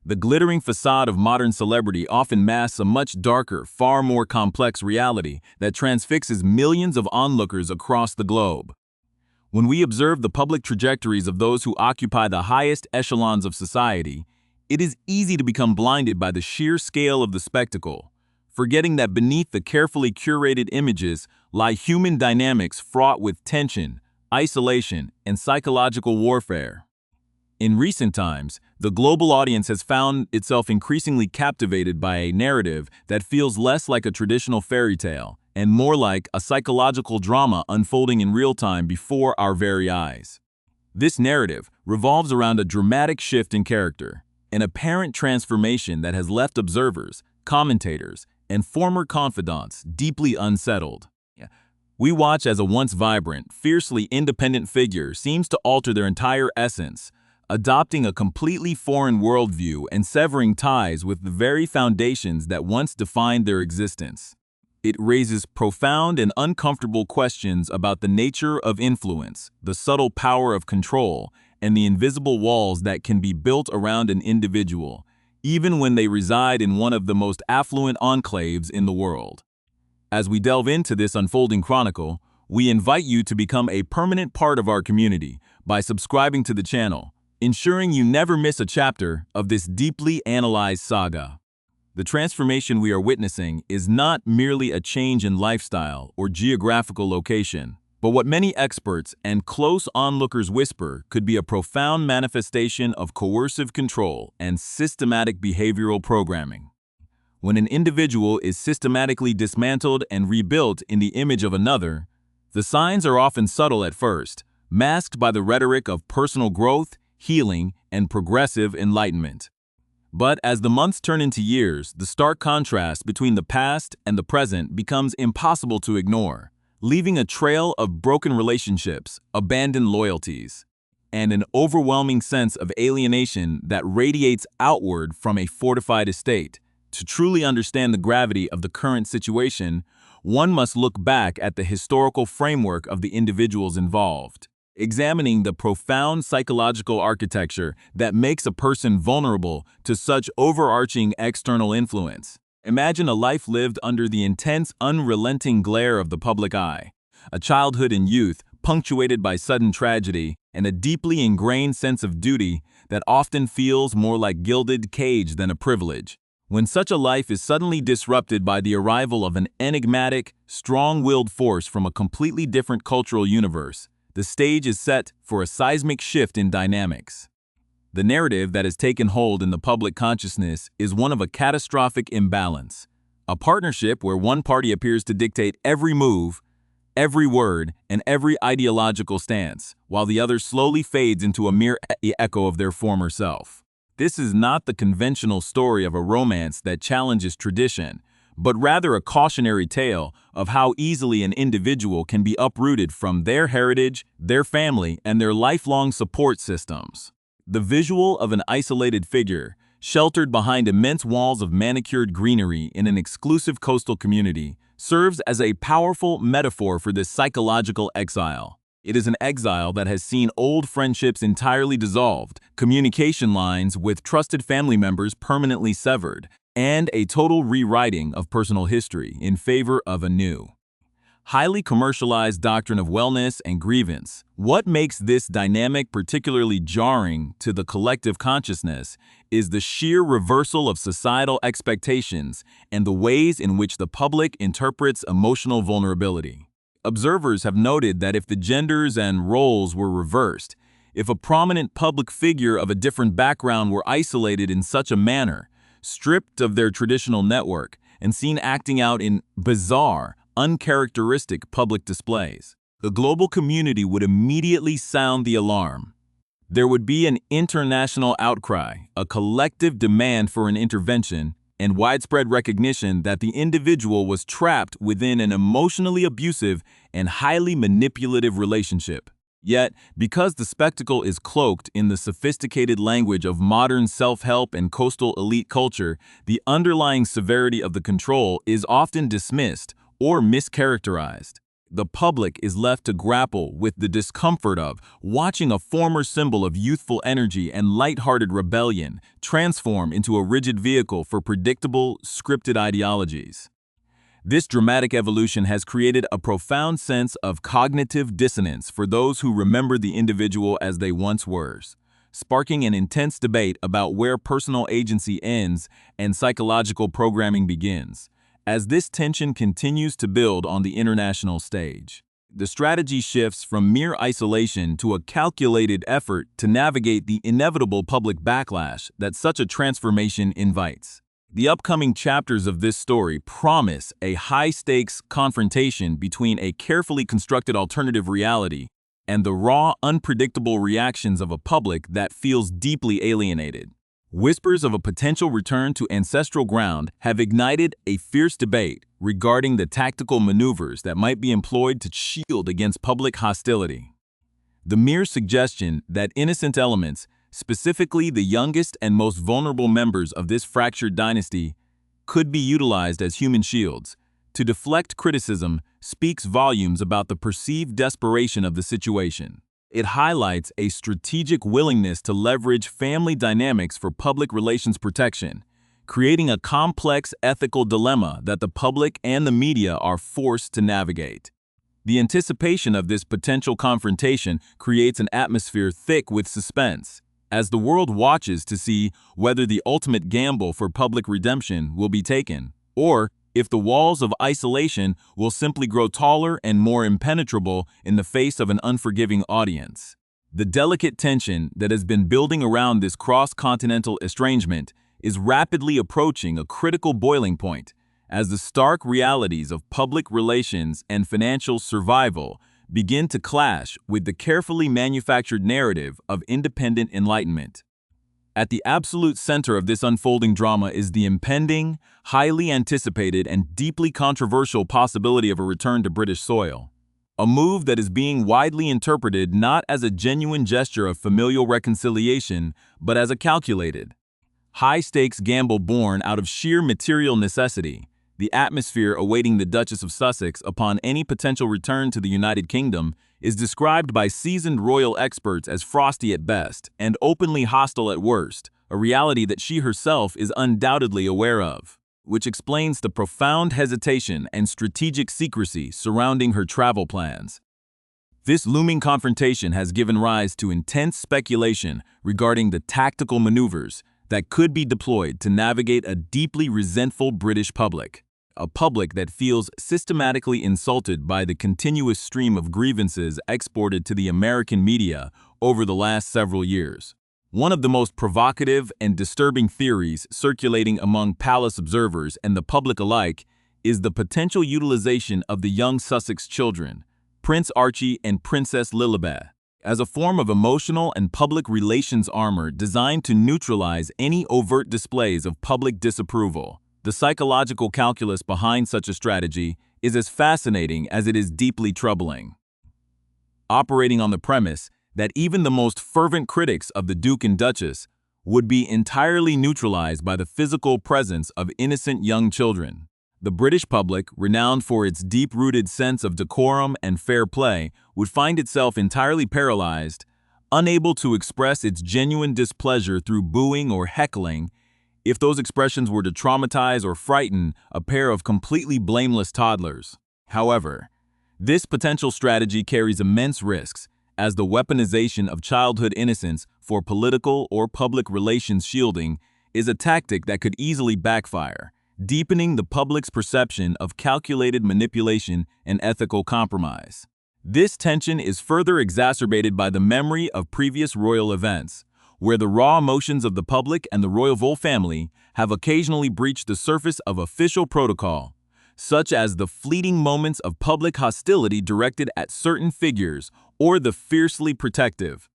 The glittering facade of modern celebrity often masks a much darker, far more complex reality that transfixes millions of onlookers across the globe. When we observe the public trajectories of those who occupy the highest echelons of society, it is easy to become blinded by the sheer scale of the spectacle, forgetting that beneath the carefully curated images lie human dynamics fraught with tension, isolation, and psychological warfare. In recent times, the global audience has found itself increasingly captivated by a narrative that feels less like a traditional fairy tale and more like a psychological drama unfolding in real time before our very eyes. This narrative revolves around a dramatic shift in character, an apparent transformation that has left observers, commentators, and former confidants deeply unsettled. We watch as a once vibrant, fiercely independent figure seems to alter their entire essence, adopting a completely foreign worldview and severing ties with the very foundations that once defined their existence. It raises profound and uncomfortable questions about the nature of influence, the subtle power of control, and the invisible walls that can be built around an individual, even when they reside in one of the most affluent enclaves in the world. As we delve into this unfolding chronicle, we invite you to become a permanent part of our community by subscribing to the channel, ensuring you never miss a chapter of this deeply analyzed saga. The transformation we are witnessing is not merely a change in lifestyle or geographical location, but what many experts and close onlookers whisper could be a profound manifestation of coercive control and systematic behavioral programming. When an individual is systematically dismantled and rebuilt in the image of another, the signs are often subtle at first, masked by the rhetoric of personal growth, healing, and progressive enlightenment. But as the months turn into years, the stark contrast between the past and the present becomes impossible to ignore, leaving a trail of broken relationships, abandoned loyalties, and an overwhelming sense of alienation that radiates outward from a fortified estate. To truly understand the gravity of the current situation, one must look back at the historical framework of the individuals involved, examining the profound psychological architecture that makes a person vulnerable to such overarching external influence. Imagine a life lived under the intense, unrelenting glare of the public eye, a childhood and youth punctuated by sudden tragedy, and a deeply ingrained sense of duty that often feels more like gilded cage than a privilege. When such a life is suddenly disrupted by the arrival of an enigmatic, strong-willed force from a completely different cultural universe, the stage is set for a seismic shift in dynamics. The narrative that has taken hold in the public consciousness is one of a catastrophic imbalance, a partnership where one party appears to dictate every move, every word, and every ideological stance, while the other slowly fades into a mere echo of their former self. This is not the conventional story of a romance that challenges tradition, but rather a cautionary tale of how easily an individual can be uprooted from their heritage, their family, and their lifelong support systems. The visual of an isolated figure, sheltered behind immense walls of manicured greenery in an exclusive coastal community, serves as a powerful metaphor for this psychological exile. It is an exile that has seen old friendships entirely dissolved, communication lines with trusted family members permanently severed, and a total rewriting of personal history in favor of a new, highly commercialized doctrine of wellness and grievance. What makes this dynamic particularly jarring to the collective consciousness is the sheer reversal of societal expectations and the ways in which the public interprets emotional vulnerability. Observers have noted that if the genders and roles were reversed, if a prominent public figure of a different background were isolated in such a manner, stripped of their traditional network, and seen acting out in bizarre, uncharacteristic public displays, the global community would immediately sound the alarm. There would be an international outcry, a collective demand for an intervention, and widespread recognition that the individual was trapped within an emotionally abusive and highly manipulative relationship. Yet, because the spectacle is cloaked in the sophisticated language of modern self-help and coastal elite culture, the underlying severity of the control is often dismissed or mischaracterized. The public is left to grapple with the discomfort of watching a former symbol of youthful energy and lighthearted rebellion transform into a rigid vehicle for predictable, scripted ideologies. This dramatic evolution has created a profound sense of cognitive dissonance for those who remember the individual as they once were, sparking an intense debate about where personal agency ends and psychological programming begins. As this tension continues to build on the international stage, the strategy shifts from mere isolation to a calculated effort to navigate the inevitable public backlash that such a transformation invites. The upcoming chapters of this story promise a high-stakes confrontation between a carefully constructed alternative reality and the raw, unpredictable reactions of a public that feels deeply alienated. Whispers of a potential return to ancestral ground have ignited a fierce debate regarding the tactical maneuvers that might be employed to shield against public hostility. The mere suggestion that innocent elements, specifically the youngest and most vulnerable members of this fractured dynasty, could be utilized as human shields to deflect criticism speaks volumes about the perceived desperation of the situation. It highlights a strategic willingness to leverage family dynamics for public relations protection, creating a complex ethical dilemma that the public and the media are forced to navigate. The anticipation of this potential confrontation creates an atmosphere thick with suspense, as the world watches to see whether the ultimate gamble for public redemption will be taken, or if the walls of isolation will simply grow taller and more impenetrable in the face of an unforgiving audience. The delicate tension that has been building around this cross-continental estrangement is rapidly approaching a critical boiling point, as the stark realities of public relations and financial survival begin to clash with the carefully manufactured narrative of independent enlightenment. At the absolute center of this unfolding drama is the impending, highly anticipated, and deeply controversial possibility of a return to British soil. A move that is being widely interpreted not as a genuine gesture of familial reconciliation, but as a calculated, high-stakes gamble born out of sheer material necessity. The atmosphere awaiting the Duchess of Sussex upon any potential return to the United Kingdom is described by seasoned royal experts as frosty at best and openly hostile at worst, a reality that she herself is undoubtedly aware of, which explains the profound hesitation and strategic secrecy surrounding her travel plans. This looming confrontation has given rise to intense speculation regarding the tactical maneuvers that could be deployed to navigate a deeply resentful British public. A public that feels systematically insulted by the continuous stream of grievances exported to the American media over the last several years. One of the most provocative and disturbing theories circulating among palace observers and the public alike is the potential utilization of the young Sussex children, Prince Archie and Princess Lilibet, as a form of emotional and public relations armor designed to neutralize any overt displays of public disapproval. The psychological calculus behind such a strategy is as fascinating as it is deeply troubling. Operating on the premise that even the most fervent critics of the Duke and Duchess would be entirely neutralized by the physical presence of innocent young children, the British public, renowned for its deep-rooted sense of decorum and fair play, would find itself entirely paralyzed, unable to express its genuine displeasure through booing or heckling, if those expressions were to traumatize or frighten a pair of completely blameless toddlers. However, this potential strategy carries immense risks, as the weaponization of childhood innocence for political or public relations shielding is a tactic that could easily backfire, deepening the public's perception of calculated manipulation and ethical compromise. This tension is further exacerbated by the memory of previous royal events, where the raw emotions of the public and the royal family have occasionally breached the surface of official protocol, such as the fleeting moments of public hostility directed at certain figures or the fiercely protective,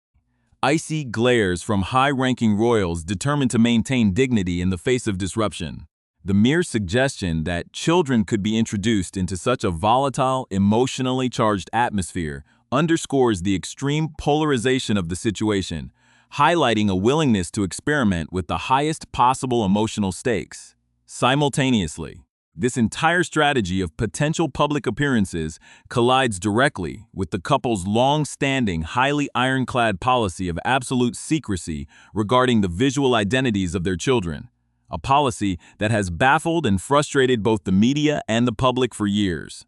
icy glares from high-ranking royals determined to maintain dignity in the face of disruption. The mere suggestion that children could be introduced into such a volatile, emotionally charged atmosphere underscores the extreme polarization of the situation, highlighting a willingness to experiment with the highest possible emotional stakes. Simultaneously, This entire strategy of potential public appearances collides directly with the couple's long-standing, highly ironclad policy of absolute secrecy regarding the visual identities of their children, a policy that has baffled and frustrated both the media and the public for years.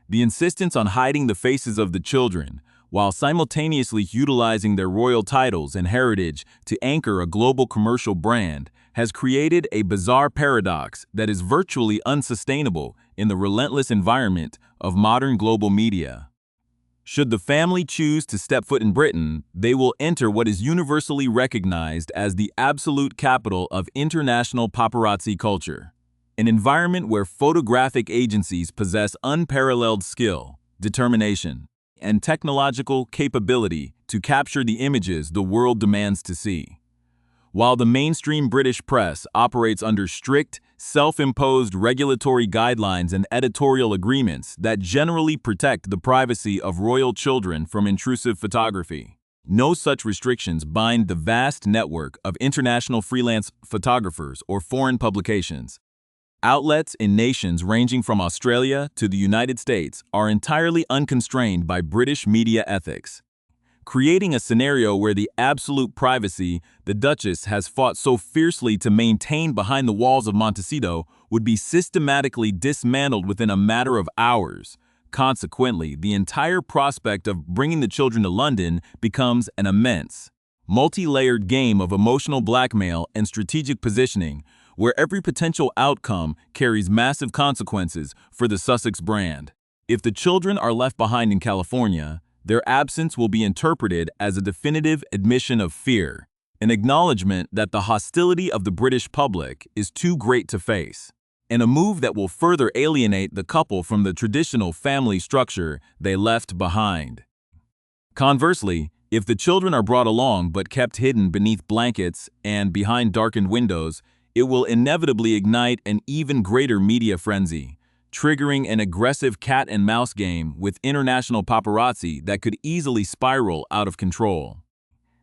The insistence on hiding the faces of the children, while simultaneously utilizing their royal titles and heritage to anchor a global commercial brand, has created a bizarre paradox that is virtually unsustainable in the relentless environment of modern global media. Should the family choose to step foot in Britain, they will enter what is universally recognized as the absolute capital of international paparazzi culture, an environment where photographic agencies possess unparalleled skill, determination, and technological capability to capture the images the world demands to see. While the mainstream British press operates under strict, self-imposed regulatory guidelines and editorial agreements that generally protect the privacy of royal children from intrusive photography, no such restrictions bind the vast network of international freelance photographers or foreign publications. Outlets in nations ranging from Australia to the United States are entirely unconstrained by British media ethics, creating a scenario where the absolute privacy the Duchess has fought so fiercely to maintain behind the walls of Montecito would be systematically dismantled within a matter of hours. Consequently, the entire prospect of bringing the children to London becomes an immense, multi-layered game of emotional blackmail and strategic positioning, where every potential outcome carries massive consequences for the Sussex brand. If the children are left behind in California, their absence will be interpreted as a definitive admission of fear, an acknowledgement that the hostility of the British public is too great to face, and a move that will further alienate the couple from the traditional family structure they left behind. Conversely, if the children are brought along but kept hidden beneath blankets and behind darkened windows, it will inevitably ignite an even greater media frenzy, triggering an aggressive cat-and-mouse game with international paparazzi that could easily spiral out of control.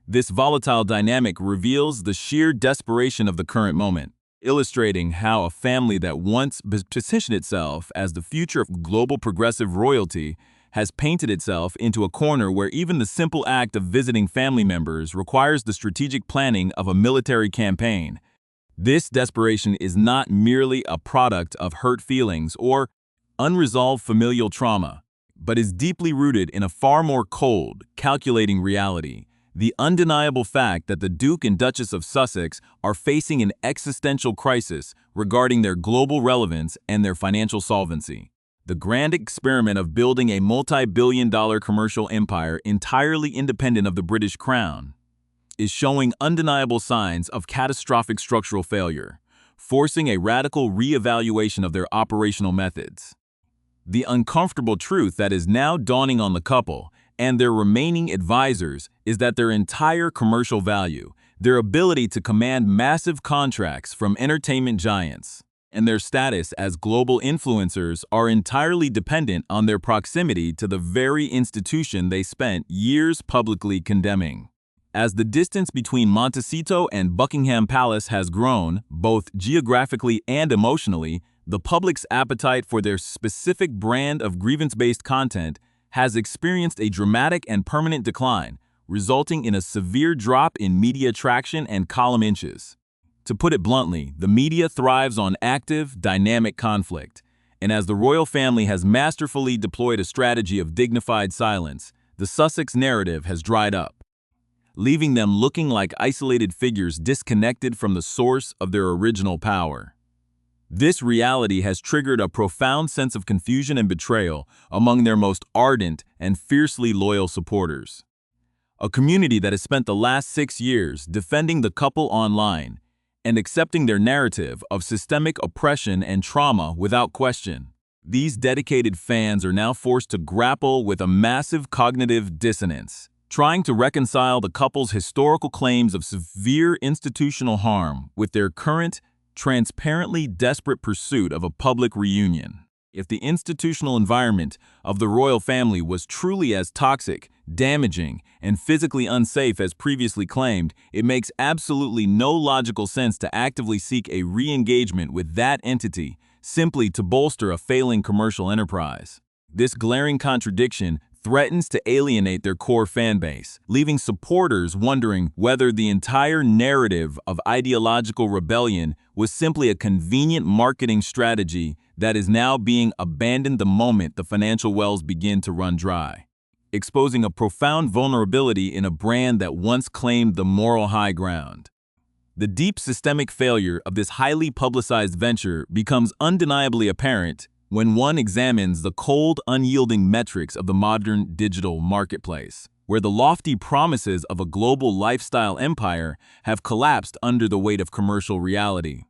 This volatile dynamic reveals the sheer desperation of the current moment, illustrating how a family that once positioned itself as the future of global progressive royalty has painted itself into a corner where even the simple act of visiting family members requires the strategic planning of a military campaign. This desperation is not merely a product of hurt feelings or unresolved familial trauma, but is deeply rooted in a far more cold, calculating reality: the undeniable fact that the Duke and Duchess of Sussex are facing an existential crisis regarding their global relevance and their financial solvency. The grand experiment of building a multi-billion-dollar commercial empire entirely independent of the British Crown is showing undeniable signs of catastrophic structural failure, forcing a radical re-evaluation of their operational methods. The uncomfortable truth that is now dawning on the couple and their remaining advisors is that their entire commercial value, their ability to command massive contracts from entertainment giants, and their status as global influencers are entirely dependent on their proximity to the very institution they spent years publicly condemning. As the distance between Montecito and Buckingham Palace has grown, both geographically and emotionally, the public's appetite for their specific brand of grievance-based content has experienced a dramatic and permanent decline, resulting in a severe drop in media traction and column inches. To put it bluntly, the media thrives on active, dynamic conflict, and as the royal family has masterfully deployed a strategy of dignified silence, the Sussex narrative has dried up, leaving them looking like isolated figures disconnected from the source of their original power. This reality has triggered a profound sense of confusion and betrayal among their most ardent and fiercely loyal supporters. A community that has spent the last 6 years defending the couple online and accepting their narrative of systemic oppression and trauma without question. These dedicated fans are now forced to grapple with a massive cognitive dissonance, trying to reconcile the couple's historical claims of severe institutional harm with their current, transparently desperate pursuit of a public reunion. If the institutional environment of the royal family was truly as toxic, damaging, and physically unsafe as previously claimed, it makes absolutely no logical sense to actively seek a re-engagement with that entity simply to bolster a failing commercial enterprise. This glaring contradiction threatens to alienate their core fan base, leaving supporters wondering whether the entire narrative of ideological rebellion was simply a convenient marketing strategy that is now being abandoned the moment the financial wells begin to run dry, exposing a profound vulnerability in a brand that once claimed the moral high ground. The deep systemic failure of this highly publicized venture becomes undeniably apparent when one examines the cold, unyielding metrics of the modern digital marketplace, where the lofty promises of a global lifestyle empire have collapsed under the weight of commercial reality.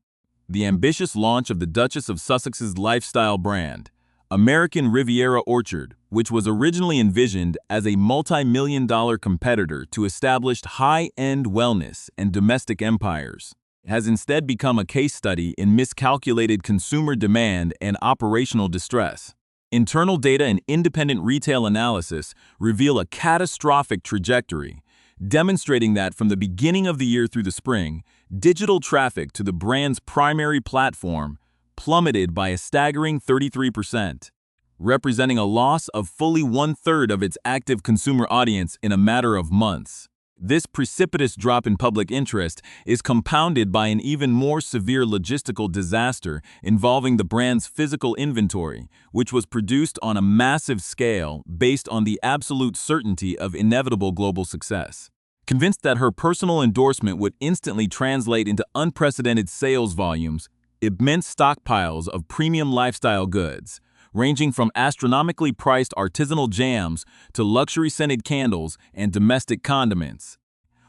The ambitious launch of the Duchess of Sussex's lifestyle brand, American Riviera Orchard, which was originally envisioned as a multi-million-dollar competitor to established high-end wellness and domestic empires, has instead become a case study in miscalculated consumer demand and operational distress. Internal data and independent retail analysis reveal a catastrophic trajectory, demonstrating that from the beginning of the year through the spring, digital traffic to the brand's primary platform plummeted by a staggering 33%, representing a loss of fully one-third of its active consumer audience in a matter of months. This precipitous drop in public interest is compounded by an even more severe logistical disaster involving the brand's physical inventory, which was produced on a massive scale based on the absolute certainty of inevitable global success. Convinced that her personal endorsement would instantly translate into unprecedented sales volumes, immense stockpiles of premium lifestyle goods, ranging from astronomically priced artisanal jams to luxury-scented candles and domestic condiments,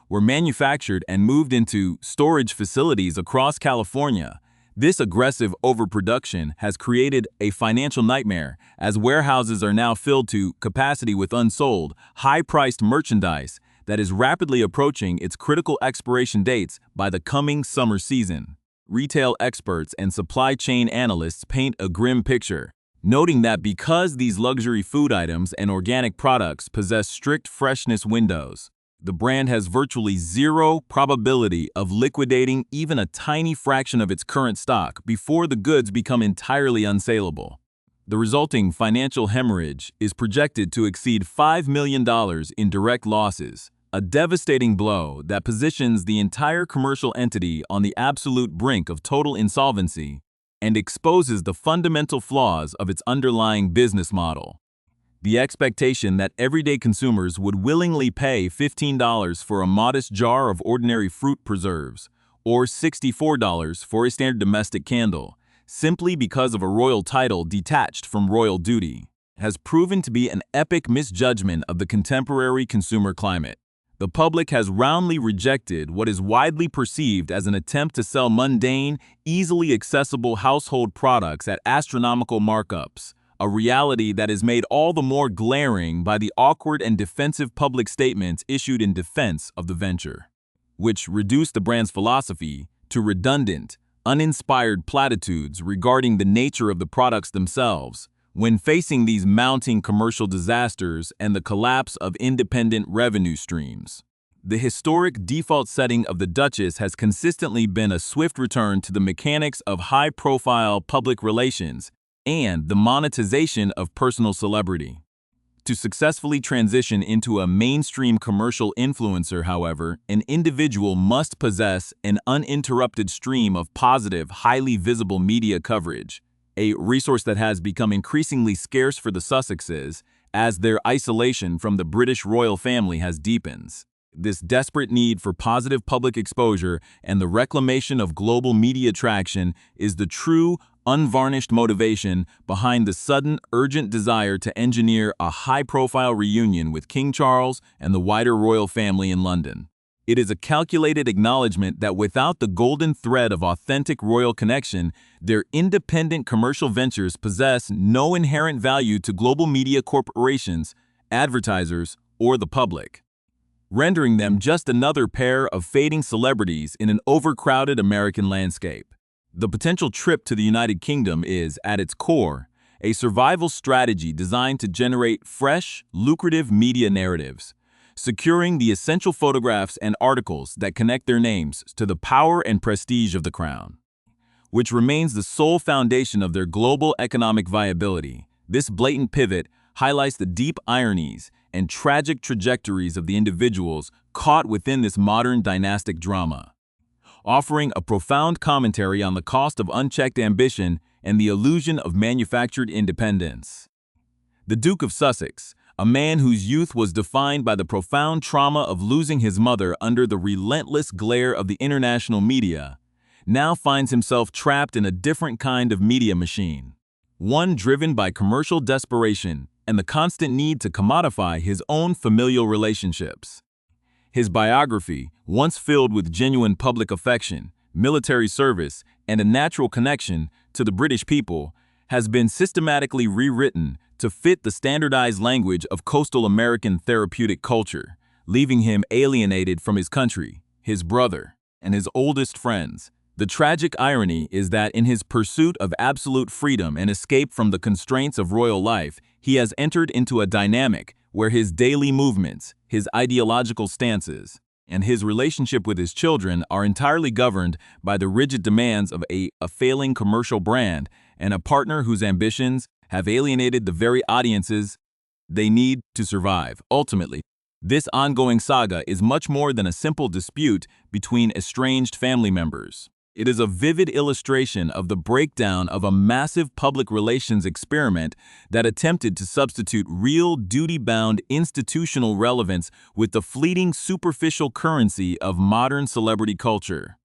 were manufactured and moved into storage facilities across California. This aggressive overproduction has created a financial nightmare, as warehouses are now filled to capacity with unsold, high-priced merchandise that is rapidly approaching its critical expiration dates by the coming summer season. Retail experts and supply chain analysts paint a grim picture, noting that because these luxury food items and organic products possess strict freshness windows, the brand has virtually zero probability of liquidating even a tiny fraction of its current stock before the goods become entirely unsaleable. The resulting financial hemorrhage is projected to exceed $5 million in direct losses, a devastating blow that positions the entire commercial entity on the absolute brink of total insolvency and exposes the fundamental flaws of its underlying business model. The expectation that everyday consumers would willingly pay $15 for a modest jar of ordinary fruit preserves, or $64 for a standard domestic candle, simply because of a royal title detached from royal duty, has proven to be an epic misjudgment of the contemporary consumer climate. The public has roundly rejected what is widely perceived as an attempt to sell mundane, easily accessible household products at astronomical markups, a reality that is made all the more glaring by the awkward and defensive public statements issued in defense of the venture, which reduce the brand's philosophy to redundant, uninspired platitudes regarding the nature of the products themselves. When facing these mounting commercial disasters and the collapse of independent revenue streams, the historic default setting of the Duchess has consistently been a swift return to the mechanics of high-profile public relations and the monetization of personal celebrity. To successfully transition into a mainstream commercial influencer, however, an individual must possess an uninterrupted stream of positive, highly visible media coverage, a resource that has become increasingly scarce for the Sussexes as their isolation from the British royal family has deepened. This desperate need for positive public exposure and the reclamation of global media traction is the true, unvarnished motivation behind the sudden, urgent desire to engineer a high-profile reunion with King Charles and the wider royal family in London. It is a calculated acknowledgement that without the golden thread of authentic royal connection, their independent commercial ventures possess no inherent value to global media corporations, advertisers, or the public, rendering them just another pair of fading celebrities in an overcrowded American landscape. The potential trip to the United Kingdom is, at its core, a survival strategy designed to generate fresh, lucrative media narratives, securing the essential photographs and articles that connect their names to the power and prestige of the crown. which remains the sole foundation of their global economic viability. This blatant pivot highlights the deep ironies and tragic trajectories of the individuals caught within this modern dynastic drama, offering a profound commentary on the cost of unchecked ambition and the illusion of manufactured independence. The Duke of Sussex, a man whose youth was defined by the profound trauma of losing his mother under the relentless glare of the international media, now finds himself trapped in a different kind of media machine, one driven by commercial desperation and the constant need to commodify his own familial relationships. His biography, once filled with genuine public affection, military service, and a natural connection to the British people, has been systematically rewritten to fit the standardized language of coastal American therapeutic culture, leaving him alienated from his country, his brother, and his oldest friends. The tragic irony is that in his pursuit of absolute freedom and escape from the constraints of royal life, he has entered into a dynamic where his daily movements, his ideological stances, and his relationship with his children are entirely governed by the rigid demands of a failing commercial brand and a partner whose ambitions have alienated the very audiences they need to survive. Ultimately, this ongoing saga is much more than a simple dispute between estranged family members. It is a vivid illustration of the breakdown of a massive public relations experiment that attempted to substitute real duty-bound institutional relevance with the fleeting superficial currency of modern celebrity culture.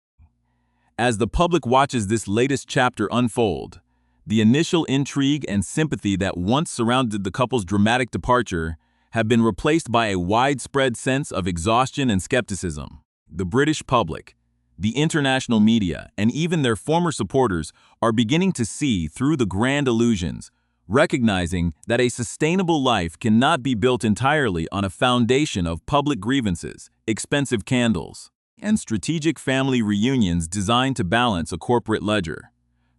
As the public watches this latest chapter unfold, the initial intrigue and sympathy that once surrounded the couple's dramatic departure have been replaced by a widespread sense of exhaustion and skepticism. The British public, the international media, and even their former supporters are beginning to see through the grand illusions, recognizing that a sustainable life cannot be built entirely on a foundation of public grievances, expensive candles, and strategic family reunions designed to balance a corporate ledger.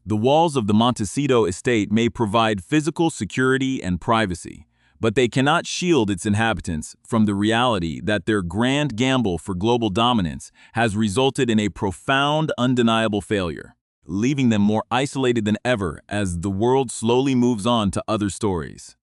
The walls of the Montecito estate may provide physical security and privacy, but they cannot shield its inhabitants from the reality that their grand gamble for global dominance has resulted in a profound, undeniable failure, leaving them more isolated than ever as the world slowly moves on to other stories.